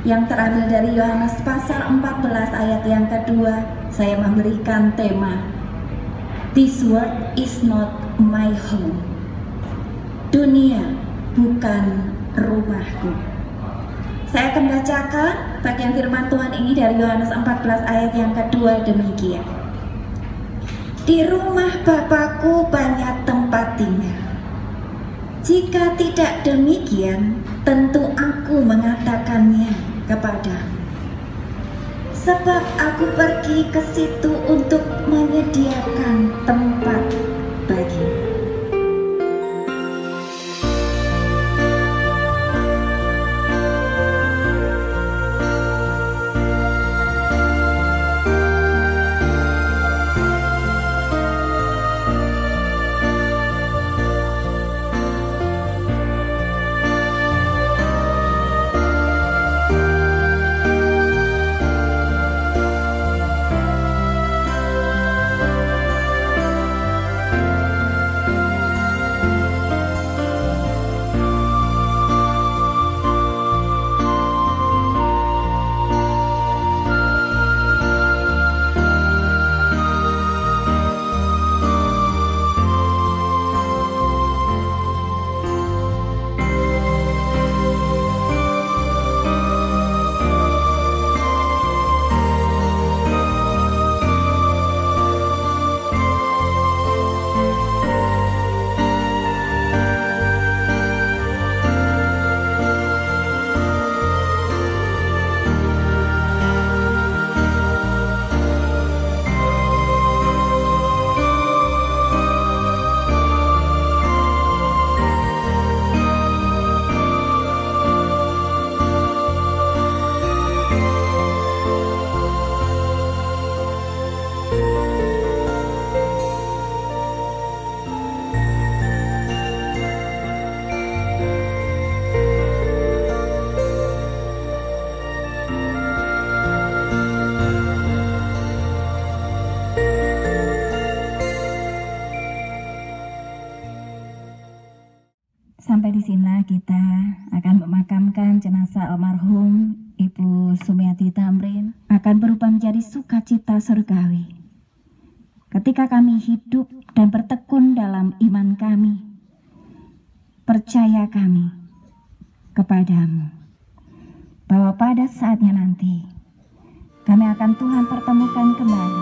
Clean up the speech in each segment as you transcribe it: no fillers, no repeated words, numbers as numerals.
yang terambil dari Yohanes pasal 14 ayat yang kedua. Saya memberikan tema This world is not my home. Dunia bukan rumahku. Saya akan bacakan bagian firman Tuhan ini dari Yohanes 14 ayat yang kedua demikian. Di rumah Bapakku banyak tempat tinggal. Jika tidak demikian, tentu aku mengatakannya kepadamu. Sebab aku pergi ke situ untuk menyediakan tempat bagimu. Sampai di sini kita akan memakamkan jenazah almarhum Ibu Sumiati Tamrin, akan berubah menjadi sukacita surgawi. Ketika kami hidup dan bertekun dalam iman kami, percaya kami kepadamu, bahwa pada saatnya nanti kami akan Tuhan pertemukan kembali.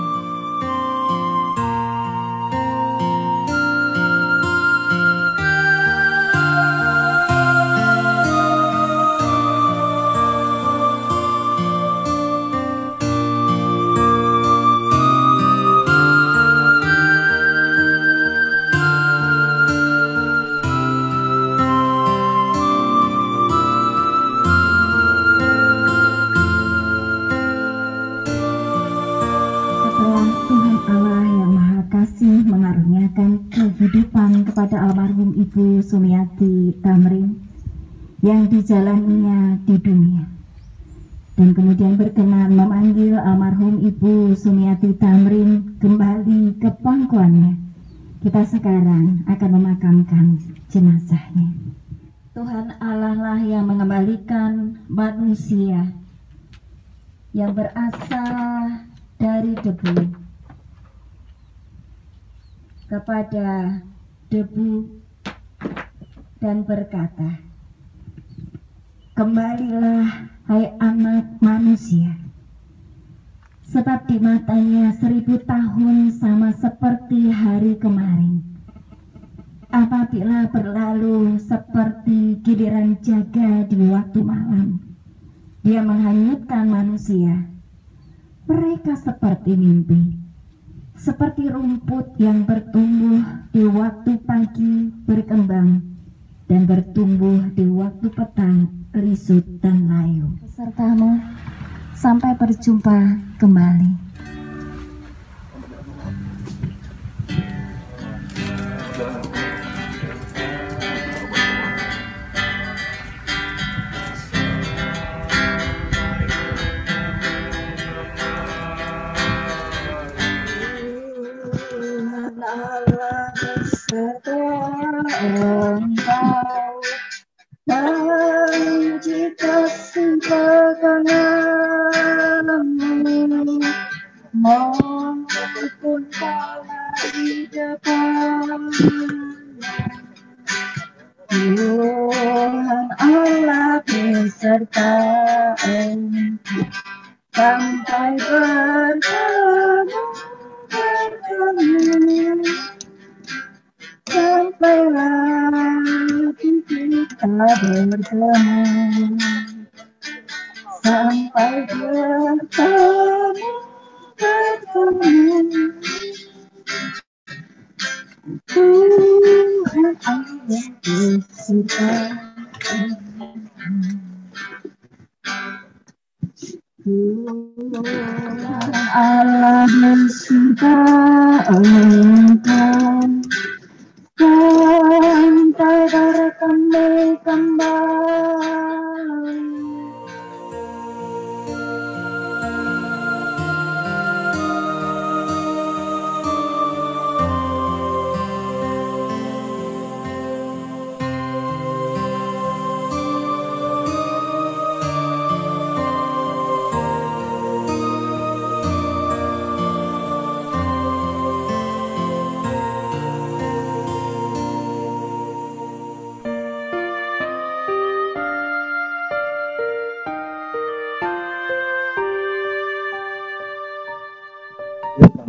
Mengaruniakan kehidupan kepada almarhum Ibu Sumiati Tamrin yang dijalaninya di dunia, dan kemudian berkenan memanggil almarhum Ibu Sumiati Tamrin kembali ke pangkuannya. Kita sekarang akan memakamkan jenazahnya. Tuhan Allah lah yang mengembalikan manusia yang berasal dari debu kepada debu dan berkata, "Kembalilah hai anak manusia, sebab di matanya 1000 tahun sama seperti hari kemarin. Apabila berlalu seperti giliran jaga di waktu malam, dia menghanyutkan manusia. Mereka seperti mimpi, seperti rumput yang bertumbuh di waktu pagi berkembang dan bertumbuh di waktu petang lisut dan layu." Besertamu sampai berjumpa kembali. Engkau mencipta segala pun kalah di depan. Tuhan Allah beserta engkau sampai bertemu, sampailah kita bertemu, sampai bertemu. Tuhan Allah beserta Tuhan Allah beserta engkau sampai bertemu kembali.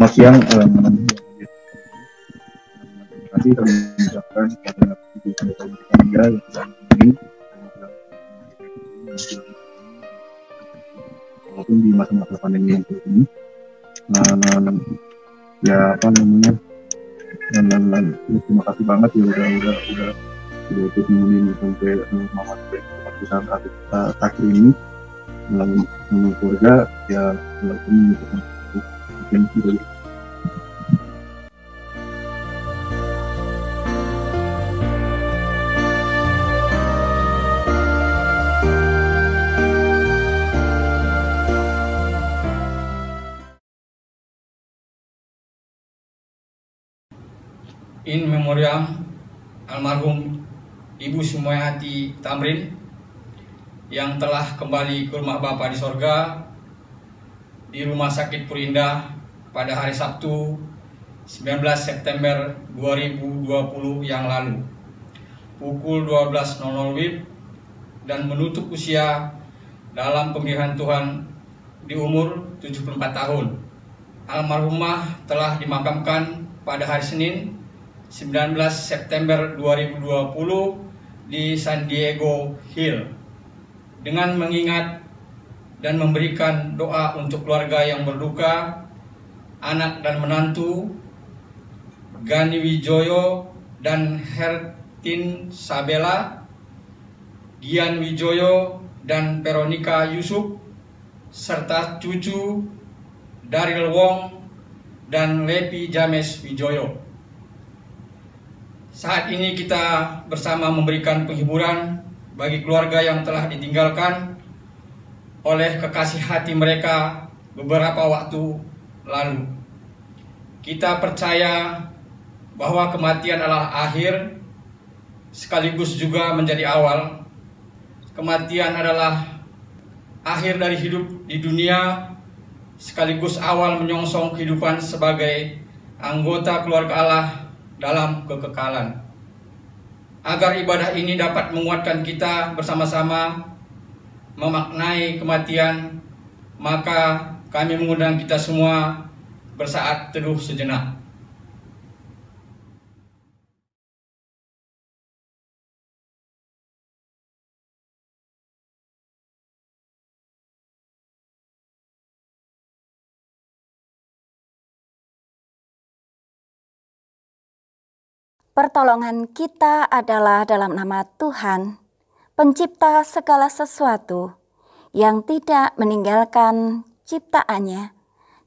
Selamat siang, terima kasih kami mengucapkan kepada ibu pendeta Maria yang sedang ini walaupun di masa-masa pandemi yang seperti ini, ya apa namanya, terima kasih banget ya udah ikut nemenin sampai mama sampai saat akhir ini dalam keluarga ya walaupun mungkin sudah. In memoriam almarhum Ibu Sumayati Tamrin yang telah kembali ke rumah Bapa di sorga di Rumah Sakit Purindah pada hari Sabtu 19 September 2020 yang lalu pukul 12.00 WIB dan menutup usia dalam pemeliharaan Tuhan di umur 74 tahun. Almarhumah telah dimakamkan pada hari Senin 19 September 2020 di San Diego Hill dengan mengingat dan memberikan doa untuk keluarga yang berduka, anak dan menantu Gani Wijoyo dan Hertin Sabela, Gian Wijoyo dan Veronica Yusuf, serta cucu Daryl Wong dan Lepi James Wijoyo. Saat ini kita bersama memberikan penghiburan bagi keluarga yang telah ditinggalkan oleh kekasih hati mereka beberapa waktu lalu. Kita percaya bahwa kematian adalah akhir sekaligus juga menjadi awal. Kematian adalah akhir dari hidup di dunia sekaligus awal menyongsong kehidupan sebagai anggota keluarga Allah dalam kekekalan. Agar ibadah ini dapat menguatkan kita bersama-sama memaknai kematian, maka kami mengundang kita semua bersaat teduh sejenak. Pertolongan kita adalah dalam nama Tuhan, pencipta segala sesuatu, yang tidak meninggalkan ciptaannya,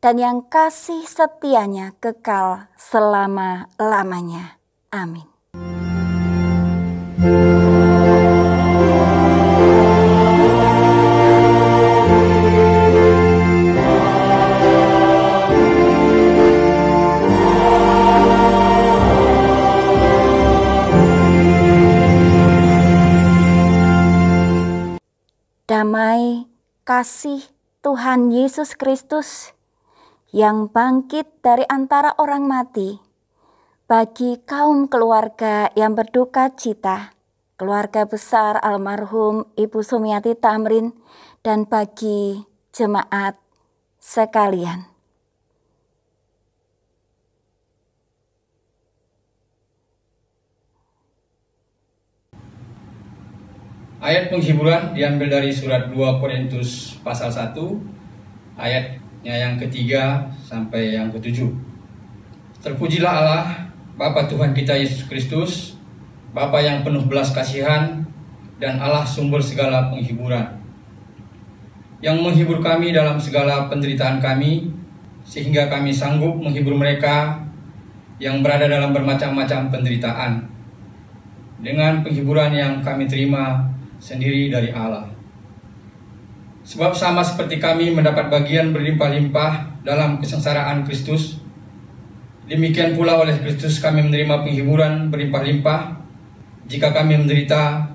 dan yang kasih setianya kekal selama-lamanya. Amin. Damai kasih Tuhan Yesus Kristus yang bangkit dari antara orang mati, bagi kaum keluarga yang berduka cita, keluarga besar almarhum Ibu Sumiati Tamrin, dan bagi jemaat sekalian. Ayat penghiburan diambil dari surat 2 Korintus pasal 1, ayatnya yang ketiga sampai yang ketujuh. Terpujilah Allah, Bapa Tuhan kita Yesus Kristus, Bapa yang penuh belas kasihan, dan Allah sumber segala penghiburan, yang menghibur kami dalam segala penderitaan kami, sehingga kami sanggup menghibur mereka yang berada dalam bermacam-macam penderitaan, dengan penghiburan yang kami terima sendiri dari Allah. Sebab sama seperti kami mendapat bagian berlimpah-limpah dalam kesengsaraan Kristus, demikian pula oleh Kristus kami menerima penghiburan berlimpah-limpah. Jika kami menderita,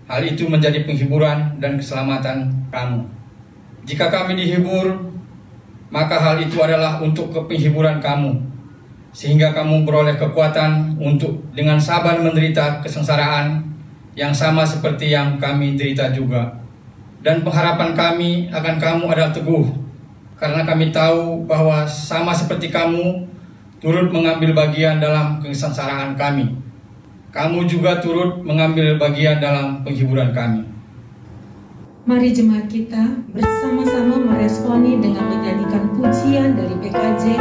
hal itu menjadi penghiburan dan keselamatan kamu. Jika kami dihibur, maka hal itu adalah untuk penghiburan kamu, sehingga kamu beroleh kekuatan untuk dengan sabar menderita kesengsaraan yang sama seperti yang kami derita juga. Dan pengharapan kami akan kamu adalah teguh, karena kami tahu bahwa sama seperti kamu turut mengambil bagian dalam kesengsaraan kami, kamu juga turut mengambil bagian dalam penghiburan kami. Mari jemaat kita bersama-sama meresponi dengan menyanyikan pujian dari PKJ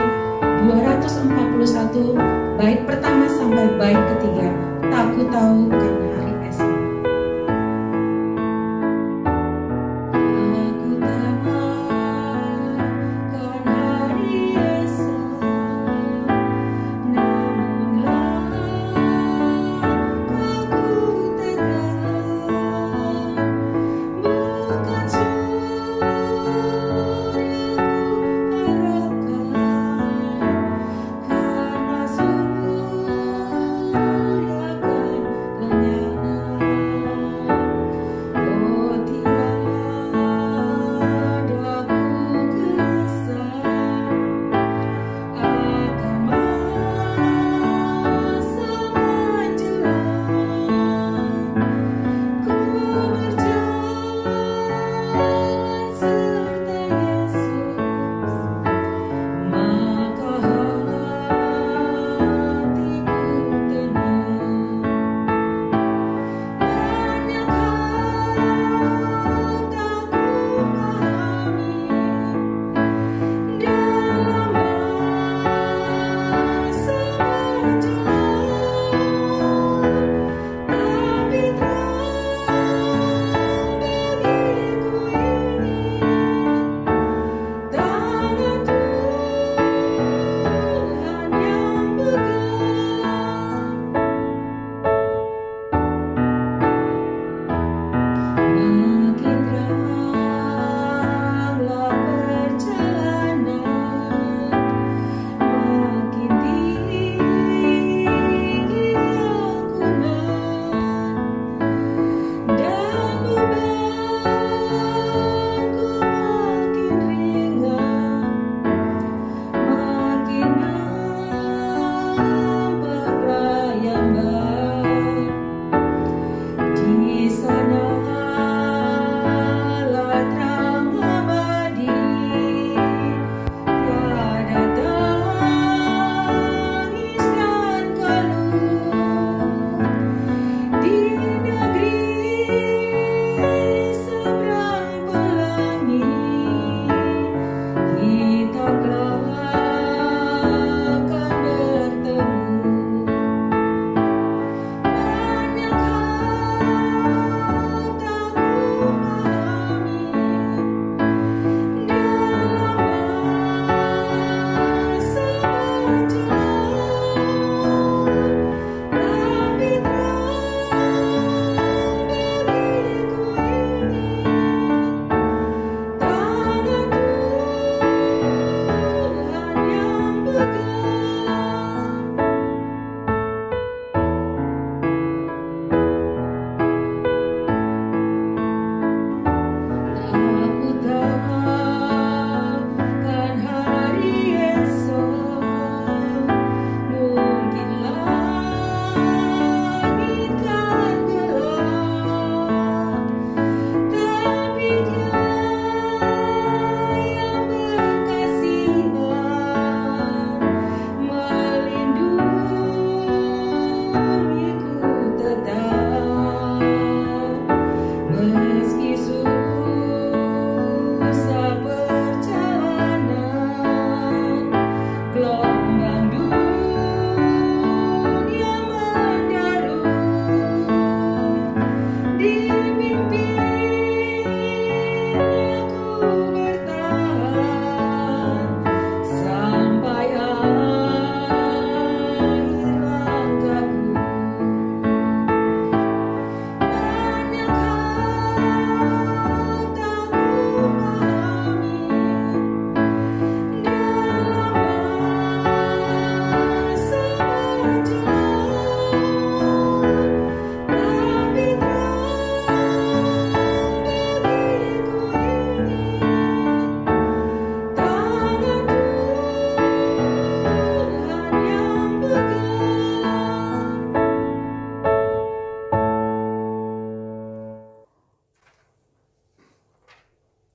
241, bait pertama sampai bait ketiga. Tak ku tahu karena hari esok. Karena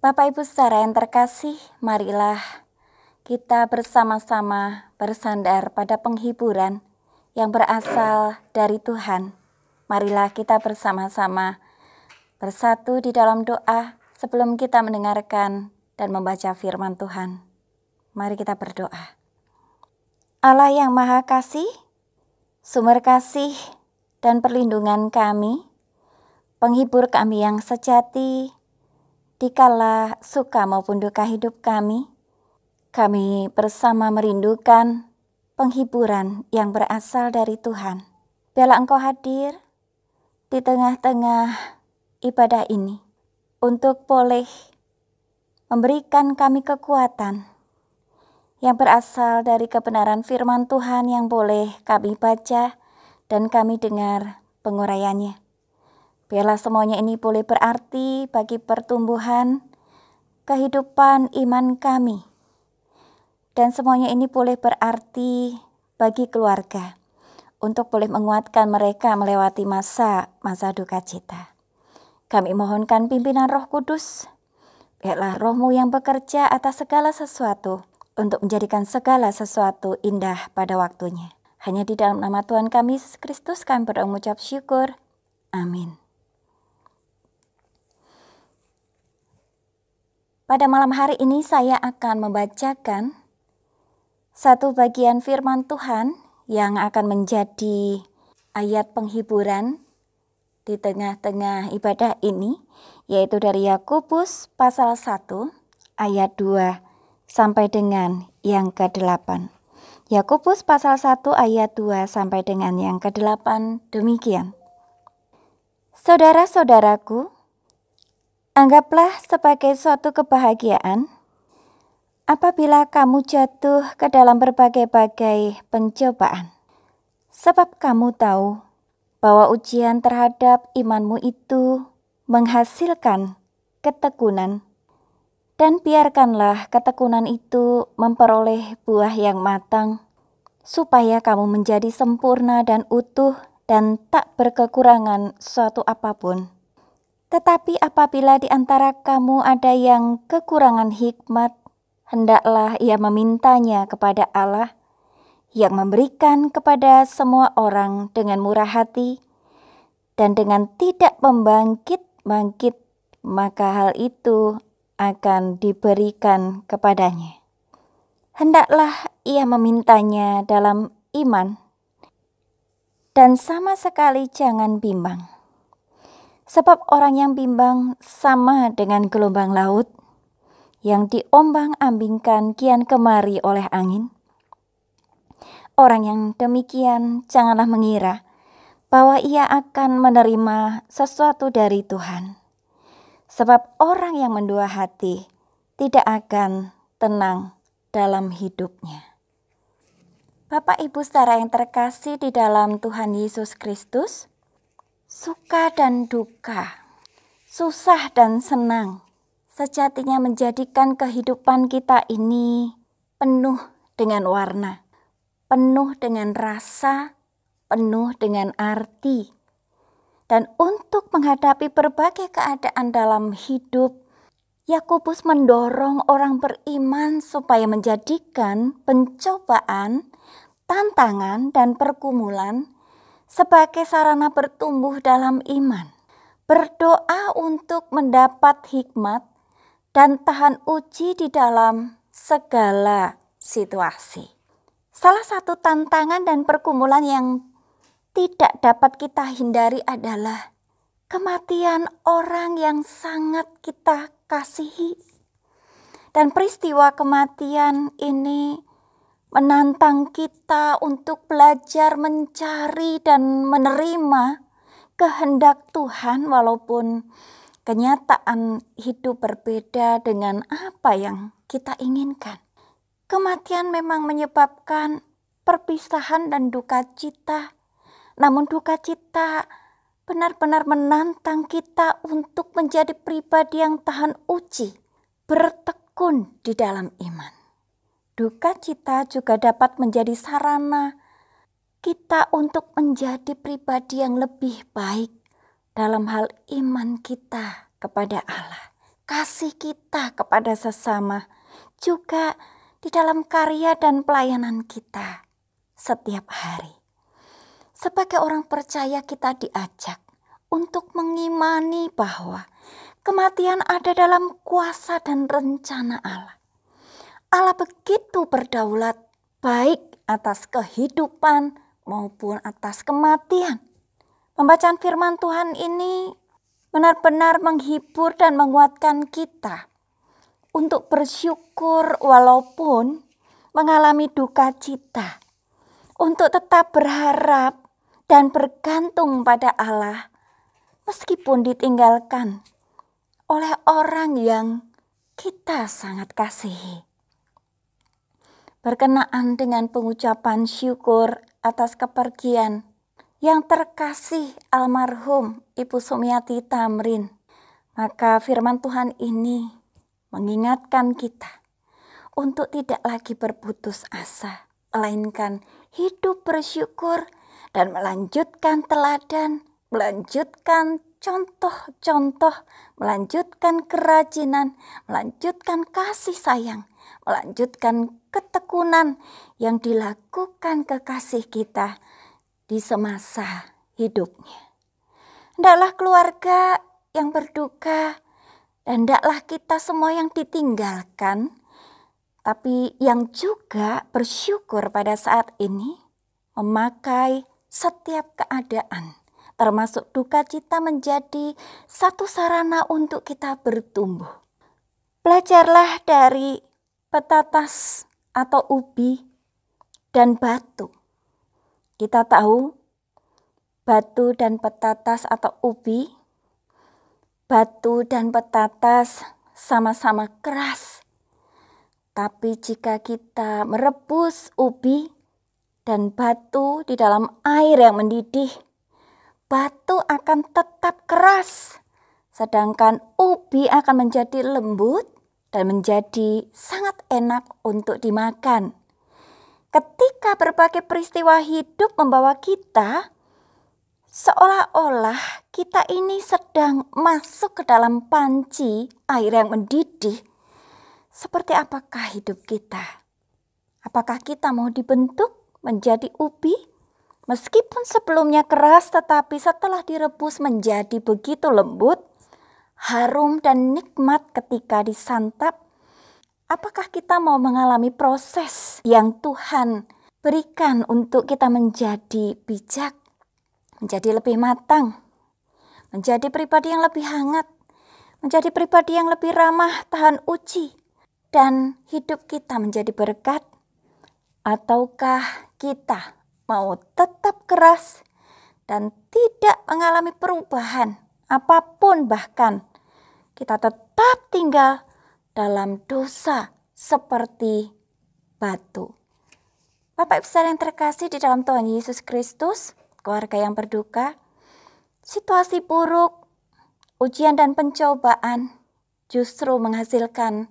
Bapak Ibu saudara yang terkasih, marilah kita bersama-sama bersandar pada penghiburan yang berasal dari Tuhan. Marilah kita bersama-sama bersatu di dalam doa sebelum kita mendengarkan dan membaca firman Tuhan. Mari kita berdoa. Allah yang Maha Kasih, sumber kasih dan perlindungan kami, penghibur kami yang sejati, dikala suka maupun duka hidup kami bersama merindukan penghiburan yang berasal dari Tuhan. Biarlah Engkau hadir di tengah-tengah ibadah ini untuk boleh memberikan kami kekuatan yang berasal dari kebenaran firman Tuhan yang boleh kami baca dan kami dengar penguraiannya. Biarlah semuanya ini boleh berarti bagi pertumbuhan kehidupan iman kami. Dan semuanya ini boleh berarti bagi keluarga untuk boleh menguatkan mereka melewati masa duka cita. Kami mohonkan pimpinan Roh Kudus. Biarlah Roh-Mu yang bekerja atas segala sesuatu untuk menjadikan segala sesuatu indah pada waktunya. Hanya di dalam nama Tuhan kami Yesus Kristus kami berdoa mengucap syukur. Amin. Pada malam hari ini saya akan membacakan satu bagian firman Tuhan yang akan menjadi ayat penghiburan di tengah-tengah ibadah ini, yaitu dari Yakobus pasal 1 ayat 2 sampai dengan yang ke-8. Yakobus pasal 1 ayat 2 sampai dengan yang ke-8 demikian. Saudara-saudaraku, anggaplah sebagai suatu kebahagiaan apabila kamu jatuh ke dalam berbagai-bagai pencobaan. Sebab kamu tahu bahwa ujian terhadap imanmu itu menghasilkan ketekunan. Dan biarkanlah ketekunan itu memperoleh buah yang matang, supaya kamu menjadi sempurna dan utuh dan tak berkekurangan suatu apapun. Tetapi apabila di antara kamu ada yang kekurangan hikmat, hendaklah ia memintanya kepada Allah yang memberikan kepada semua orang dengan murah hati dan dengan tidak membangkit-bangkit, maka hal itu akan diberikan kepadanya. Hendaklah ia memintanya dalam iman dan sama sekali jangan bimbang. Sebab orang yang bimbang sama dengan gelombang laut yang diombang-ambingkan kian kemari oleh angin. Orang yang demikian janganlah mengira bahwa ia akan menerima sesuatu dari Tuhan. Sebab orang yang mendua hati tidak akan tenang dalam hidupnya. Bapak Ibu saudara yang terkasih di dalam Tuhan Yesus Kristus, suka dan duka, susah dan senang, sejatinya menjadikan kehidupan kita ini penuh dengan warna, penuh dengan rasa, penuh dengan arti. Dan untuk menghadapi berbagai keadaan dalam hidup, Yakobus mendorong orang beriman supaya menjadikan pencobaan, tantangan, dan pergumulan sebagai sarana bertumbuh dalam iman. Berdoa untuk mendapat hikmat dan tahan uji di dalam segala situasi. Salah satu tantangan dan pergumulan yang tidak dapat kita hindari adalah kematian orang yang sangat kita kasihi. Dan peristiwa kematian ini menantang kita untuk belajar mencari dan menerima kehendak Tuhan walaupun kenyataan hidup berbeda dengan apa yang kita inginkan. Kematian memang menyebabkan perpisahan dan duka cita. Namun duka cita benar-benar menantang kita untuk menjadi pribadi yang tahan uji, bertekun di dalam iman. Duka cita juga dapat menjadi sarana kita untuk menjadi pribadi yang lebih baik dalam hal iman kita kepada Allah. kasih kita kepada sesama, juga di dalam karya dan pelayanan kita setiap hari. Sebagai orang percaya, kita diajak untuk mengimani bahwa kematian ada dalam kuasa dan rencana Allah. Allah begitu berdaulat, baik atas kehidupan maupun atas kematian. Pembacaan firman Tuhan ini benar-benar menghibur dan menguatkan kita untuk bersyukur walaupun mengalami duka cita, untuk tetap berharap dan bergantung pada Allah meskipun ditinggalkan oleh orang yang kita sangat kasihi. Berkenaan dengan pengucapan syukur atas kepergian yang terkasih almarhum Ibu Sumiati Tamrin, maka firman Tuhan ini mengingatkan kita untuk tidak lagi berputus asa, melainkan hidup bersyukur dan melanjutkan teladan, melanjutkan contoh-contoh, melanjutkan kerajinan, melanjutkan kasih sayang, melanjutkan ketekunan yang dilakukan kekasih kita di semasa hidupnya. Hendaklah keluarga yang berduka dan hendaklah kita semua yang ditinggalkan, tapi yang juga bersyukur pada saat ini, memakai setiap keadaan, termasuk duka cita, menjadi satu sarana untuk kita bertumbuh. Belajarlah dari petatas atau ubi dan batu. Kita tahu batu dan petatas atau ubi, batu dan petatas sama-sama keras. Tapi jika kita merebus ubi dan batu di dalam air yang mendidih, batu akan tetap keras, sedangkan ubi akan menjadi lembut dan menjadi sangat enak untuk dimakan. Ketika berbagai peristiwa hidup membawa kita, seolah-olah kita ini sedang masuk ke dalam panci air yang mendidih. Seperti apakah hidup kita? Apakah kita mau dibentuk menjadi ubi? Meskipun sebelumnya keras, tetapi setelah direbus menjadi begitu lembut, harum dan nikmat ketika disantap. Apakah kita mau mengalami proses yang Tuhan berikan untuk kita menjadi bijak, menjadi lebih matang, menjadi pribadi yang lebih hangat, menjadi pribadi yang lebih ramah tahan uji, dan hidup kita menjadi berkat? Ataukah kita mau tetap keras dan tidak mengalami perubahan apapun, bahkan kita tetap tinggal dalam dosa seperti batu? Bapak Ibu saudara yang terkasih di dalam Tuhan Yesus Kristus, keluarga yang berduka, situasi buruk, ujian dan pencobaan justru menghasilkan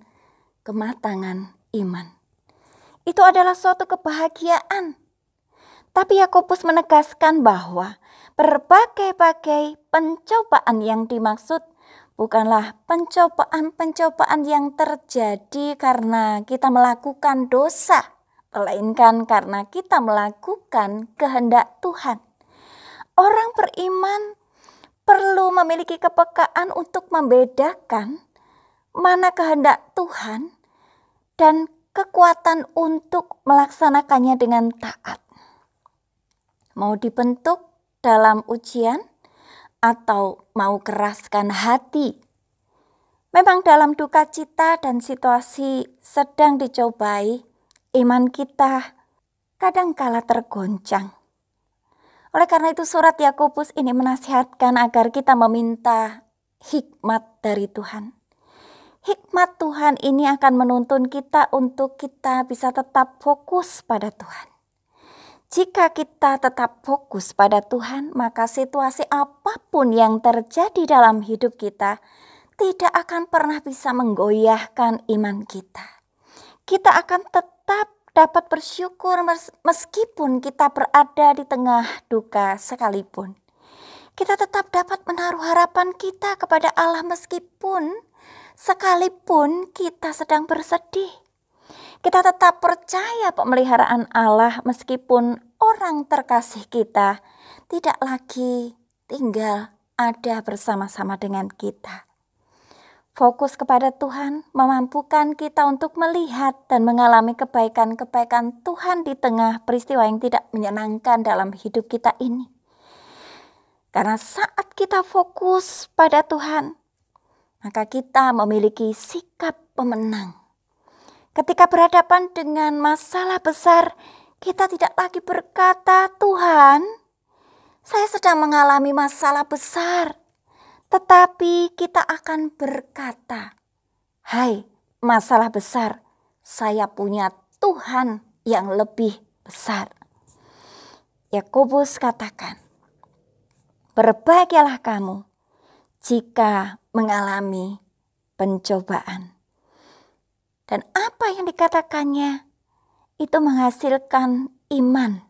kematangan iman. Itu adalah suatu kebahagiaan. Tapi Yakobus menegaskan bahwa berbagai-bagai pencobaan yang dimaksud bukanlah pencobaan-pencobaan yang terjadi karena kita melakukan dosa, melainkan karena kita melakukan kehendak Tuhan. Orang beriman perlu memiliki kepekaan untuk membedakan mana kehendak Tuhan dan kekuatan untuk melaksanakannya dengan taat. Mau dibentuk dalam ujian atau mau keraskan hati. Memang dalam duka cita dan situasi sedang dicobai, iman kita kadangkala tergoncang. Oleh karena itu surat Yakobus ini menasihatkan agar kita meminta hikmat dari Tuhan. Hikmat Tuhan ini akan menuntun kita untuk kita bisa tetap fokus pada Tuhan. Jika kita tetap fokus pada Tuhan, maka situasi apapun yang terjadi dalam hidup kita tidak akan pernah bisa menggoyahkan iman kita. Kita akan tetap dapat bersyukur meskipun kita berada di tengah duka sekalipun. Kita tetap dapat menaruh harapan kita kepada Allah meskipun Sekalipun kita sedang bersedih, kita tetap percaya pemeliharaan Allah meskipun orang terkasih kita tidak lagi tinggal ada bersama-sama dengan kita. Fokus kepada Tuhan memampukan kita untuk melihat dan mengalami kebaikan-kebaikan Tuhan di tengah peristiwa yang tidak menyenangkan dalam hidup kita ini. Karena saat kita fokus pada Tuhan, maka kita memiliki sikap pemenang. Ketika berhadapan dengan masalah besar, kita tidak lagi berkata, "Tuhan, saya sedang mengalami masalah besar." Tetapi kita akan berkata, "Hai masalah besar, saya punya Tuhan yang lebih besar." Yakobus katakan, "Berbahagialah kamu jika mengalami pencobaan." Dan apa yang dikatakannya itu menghasilkan iman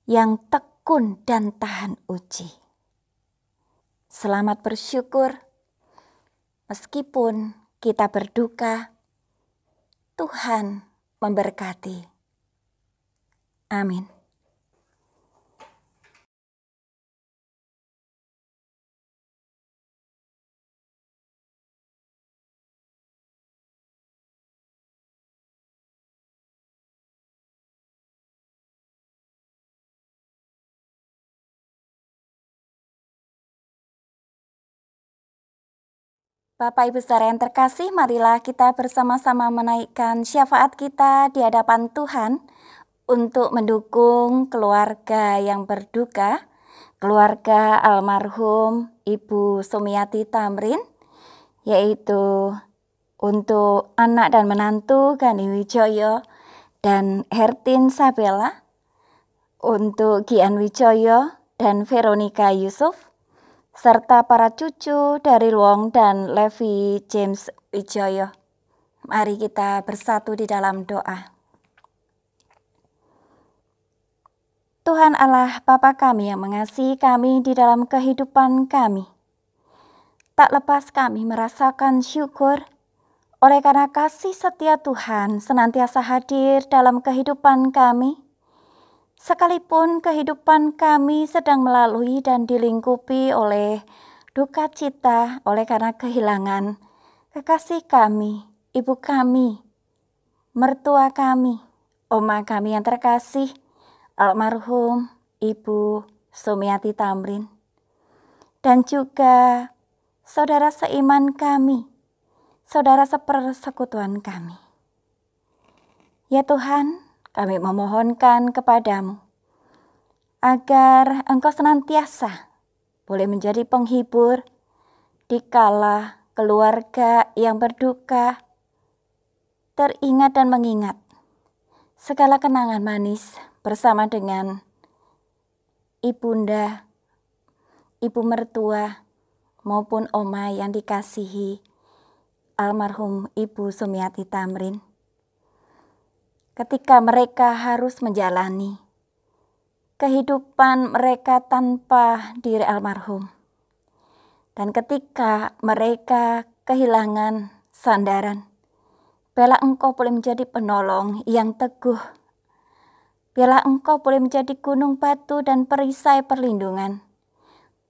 yang tekun dan tahan uji. Selamat bersyukur, meskipun kita berduka, Tuhan memberkati. Amin. Bapak Ibu saudara yang terkasih, marilah kita bersama-sama menaikkan syafaat kita di hadapan Tuhan untuk mendukung keluarga yang berduka, keluarga almarhum Ibu Sumiati Tamrin, yaitu untuk anak dan menantu Gani Wijoyo dan Hertin Sabella, untuk Gian Wijoyo dan Veronica Yusuf, serta para cucu dari Wong dan Levi James Wijoyo. Mari kita bersatu di dalam doa. Tuhan Allah Bapa kami yang mengasihi kami di dalam kehidupan kami, tak lepas kami merasakan syukur oleh karena kasih setia Tuhan senantiasa hadir dalam kehidupan kami. Sekalipun kehidupan kami sedang melalui dan dilingkupi oleh duka cita oleh karena kehilangan kekasih kami, ibu kami, mertua kami, oma kami yang terkasih, almarhum Ibu Sumiati Tamrin, dan juga saudara seiman kami, saudara sepersekutuan kami. Ya Tuhan, kami memohonkan kepadamu agar Engkau senantiasa boleh menjadi penghibur dikala keluarga yang berduka teringat dan mengingat segala kenangan manis bersama dengan ibunda, ibu mertua maupun oma yang dikasihi almarhum Ibu Sumiati Tamrin. Ketika mereka harus menjalani kehidupan mereka tanpa diri almarhum, dan ketika mereka kehilangan sandaran, biarlah Engkau boleh menjadi penolong yang teguh, biarlah Engkau boleh menjadi gunung batu dan perisai perlindungan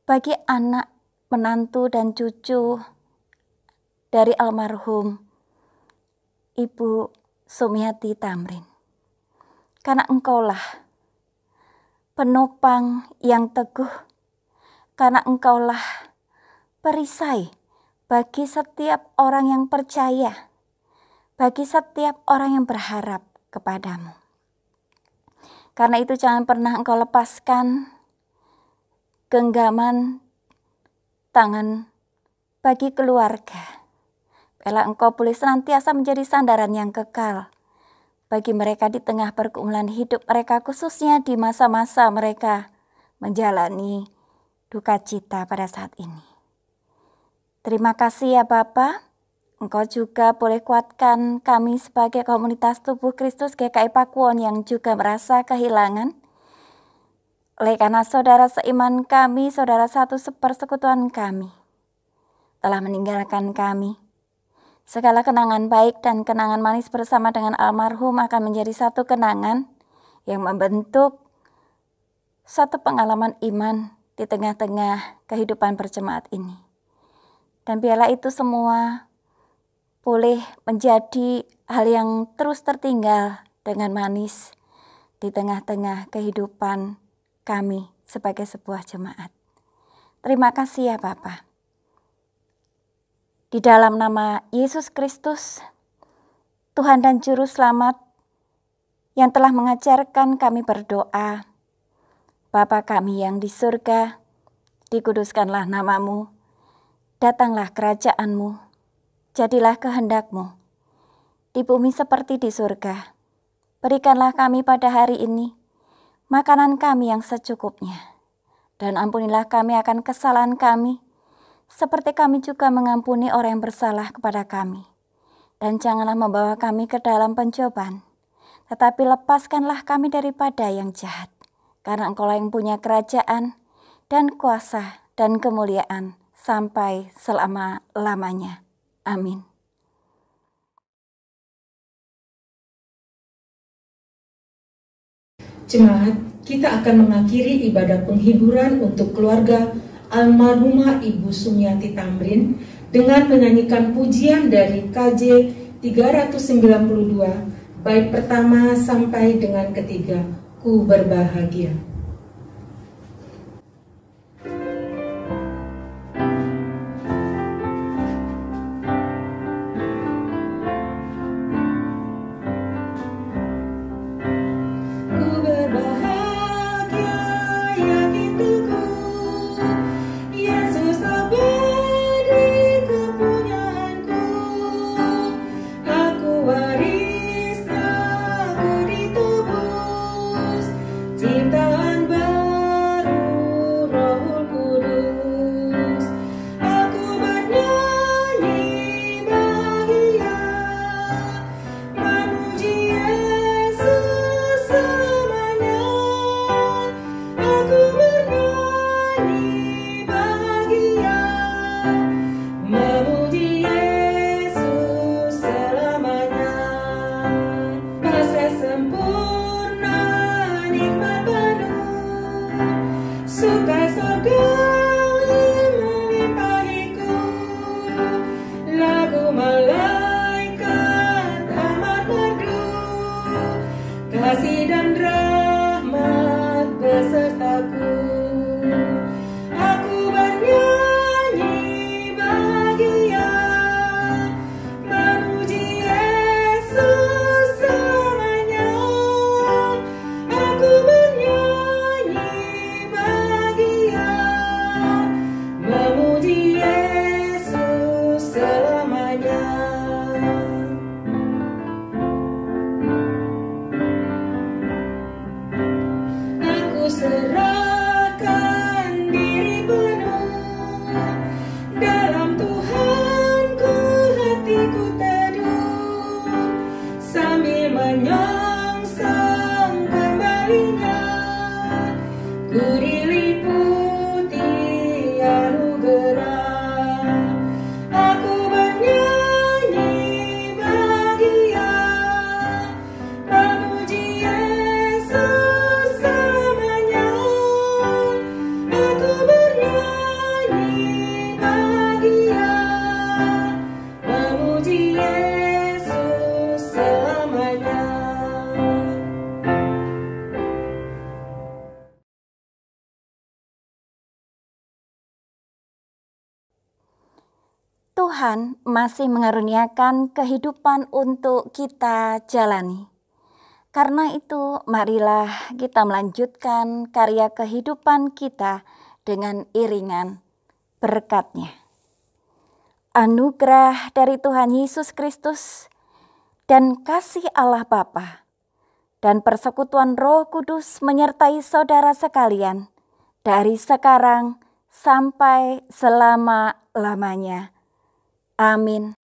bagi anak, menantu dan cucu dari almarhum Ibu Sumiati Tamrin. Karena Engkaulah penopang yang teguh, karena Engkaulah perisai bagi setiap orang yang percaya, bagi setiap orang yang berharap kepadamu. Karena itu jangan pernah Engkau lepaskan genggaman tangan bagi keluarga. Biarlah Engkau boleh senantiasa menjadi sandaran yang kekal bagi mereka di tengah pergumulan hidup mereka, khususnya di masa-masa mereka menjalani duka cita pada saat ini. Terima kasih ya Bapa, Engkau juga boleh kuatkan kami sebagai komunitas tubuh Kristus GKI Pakuwon yang juga merasa kehilangan. Oleh karena saudara seiman kami, saudara satu sepersekutuan kami telah meninggalkan kami. Segala kenangan baik dan kenangan manis bersama dengan almarhum akan menjadi satu kenangan yang membentuk satu pengalaman iman di tengah-tengah kehidupan berjemaat ini. Dan biarlah itu semua boleh menjadi hal yang terus tertinggal dengan manis di tengah-tengah kehidupan kami sebagai sebuah jemaat. Terima kasih ya Bapa. Di dalam nama Yesus Kristus, Tuhan dan Juru Selamat yang telah mengajarkan kami berdoa, Bapa kami yang di surga, dikuduskanlah namamu, datanglah kerajaan-Mu, jadilah kehendak-Mu, di bumi seperti di surga. Berikanlah kami pada hari ini makanan kami yang secukupnya, dan ampunilah kami akan kesalahan kami, seperti kami juga mengampuni orang yang bersalah kepada kami. Dan janganlah membawa kami ke dalam pencobaan, tetapi lepaskanlah kami daripada yang jahat. Karena Engkaulah yang punya kerajaan dan kuasa dan kemuliaan sampai selama-lamanya. Amin. Jemaat, kita akan mengakhiri ibadah penghiburan untuk keluarga almarhumah Ibu Sumiati Tamrin dengan menyanyikan pujian dari KJ 392, bait pertama sampai dengan ketiga, Ku Berbahagia. Tuhan masih mengaruniakan kehidupan untuk kita jalani. Karena itu, marilah kita melanjutkan karya kehidupan kita dengan iringan berkat-Nya. Anugerah dari Tuhan Yesus Kristus dan kasih Allah Bapa dan persekutuan Roh Kudus menyertai saudara sekalian dari sekarang sampai selama-lamanya. Amin.